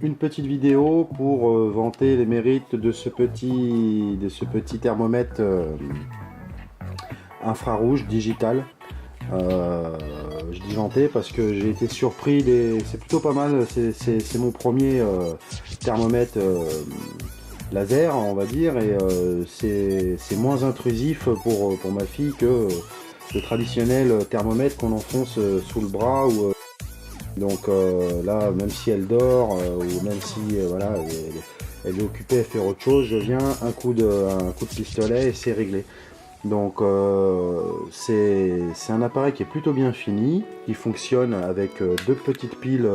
Une petite vidéo pour vanter les mérites de ce petit thermomètre infrarouge digital. Je dis vanter parce que j'ai été surpris, c'est plutôt pas mal, c'est mon premier thermomètre laser, on va dire, et c'est moins intrusif pour ma fille que le traditionnel thermomètre qu'on enfonce sous le bras ou donc là, même si elle dort ou même si voilà, elle est occupée à faire autre chose, je viens un coup de pistolet et c'est réglé. Donc c'est un appareil qui est plutôt bien fini, qui fonctionne avec deux petites piles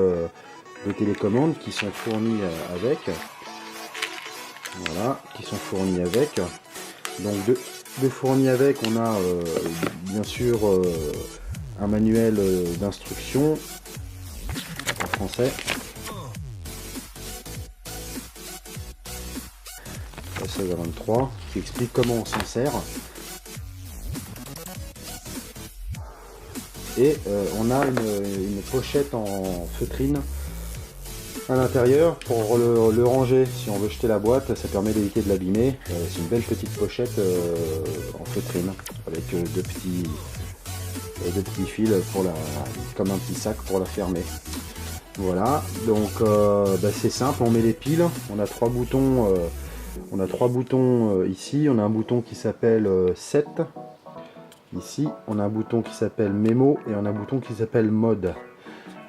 de télécommande qui sont fournies avec. Voilà, qui sont fournies avec. Donc de fournis avec, on a bien sûr un manuel d'instruction en français. 16 à 23 qui explique comment on s'en sert. Et on a une pochette en feutrine à l'intérieur pour le ranger. Si on veut jeter la boîte, ça permet d'éviter de l'abîmer. C'est une belle petite pochette en feutrine avec deux petits fils pour comme un petit sac pour la fermer. Voilà, donc c'est simple, on met les piles, on a trois boutons, ici, on a un bouton qui s'appelle Set, ici, on a un bouton qui s'appelle Mémo et on a un bouton qui s'appelle Mode.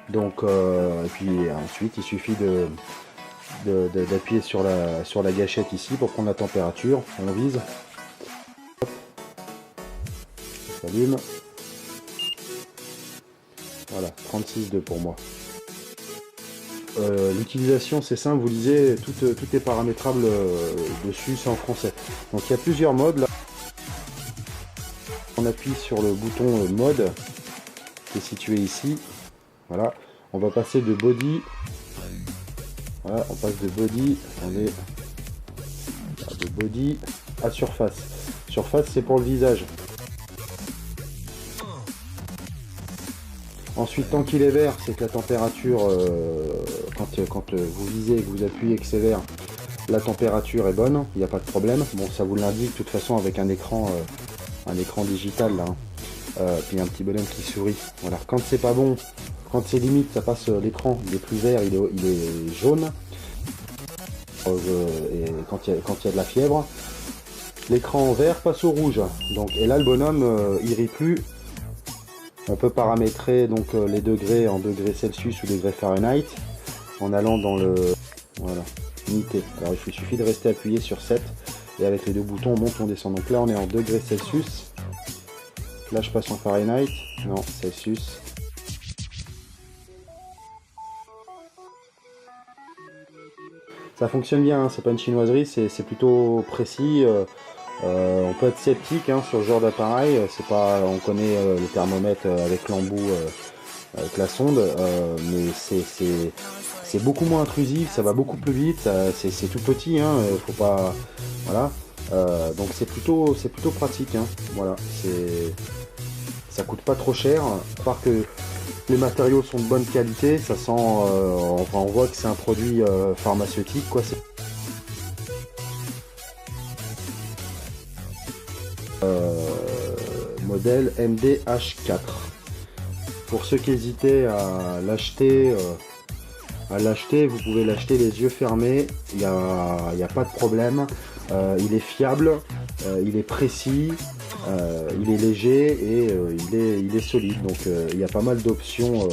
Donc, et puis ensuite il suffit d'appuyer sur la gâchette ici pour prendre la température, on vise, hop, ça s'allume, voilà, 36,2 pour moi. L'utilisation c'est simple, vous lisez, tout est paramétrable dessus, c'est en français. Donc il y a plusieurs modes là. On appuie sur le bouton mode qui est situé ici. Voilà, on va passer de body. Voilà, on passe de body, attendez, de body à surface. Surface c'est pour le visage. Ensuite, tant qu'il est vert, c'est que la température, quand vous visez et que vous appuyez que c'est vert, la température est bonne, il n'y a pas de problème. Bon, ça vous l'indique de toute façon avec un écran digital là, puis un petit bonhomme qui sourit. Voilà. Quand c'est pas bon, quand c'est limite, ça passe l'écran, il est plus vert, il est jaune. Et quand il y a de la fièvre, l'écran vert passe au rouge. Donc, et là, le bonhomme, il rit plus. On peut paramétrer donc les degrés en degrés Celsius ou degrés Fahrenheit en allant dans le voilà, unité. Alors il suffit de rester appuyé sur 7 et avec les deux boutons on monte, on descend. Donc là on est en degrés Celsius. Là je passe en Fahrenheit. Non, Celsius. Ça fonctionne bien, hein, c'est pas une chinoiserie, c'est plutôt précis. On peut être sceptique sur ce genre d'appareil, c'est pas, on connaît le thermomètre avec l'embout, avec la sonde, mais c'est beaucoup moins intrusif, ça va beaucoup plus vite, c'est tout petit, faut pas, voilà, donc c'est plutôt pratique, voilà, ça coûte pas trop cher, à part que les matériaux sont de bonne qualité, ça sent, enfin on voit que c'est un produit pharmaceutique, quoi. Modèle MDH4. Pour ceux qui hésitaient à l'acheter, vous pouvez l'acheter les yeux fermés, il n'y a pas de problème. Il est fiable, il est précis, il est léger et il est solide. Donc il y a pas mal d'options.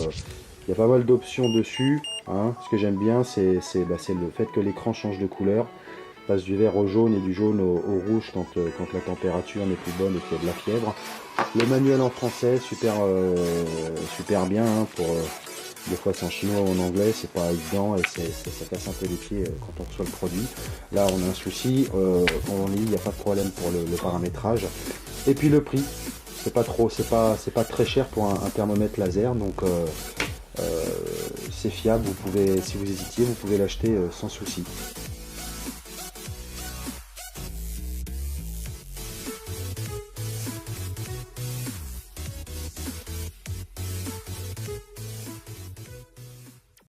Dessus. Ce que j'aime bien, c'est le fait que l'écran change de couleur, passe du vert au jaune et du jaune au rouge quand la température n'est plus bonne et qu'il y a de la fièvre. Le manuel en français, super bien, pour des fois c'est en chinois ou en anglais, c'est pas évident et ça casse un peu les pieds quand on reçoit le produit. Là on a un souci, quand on lit, il n'y a pas de problème pour le paramétrage. Et puis le prix, c'est pas très cher pour un thermomètre laser, donc c'est fiable, si vous hésitiez, vous pouvez l'acheter sans souci.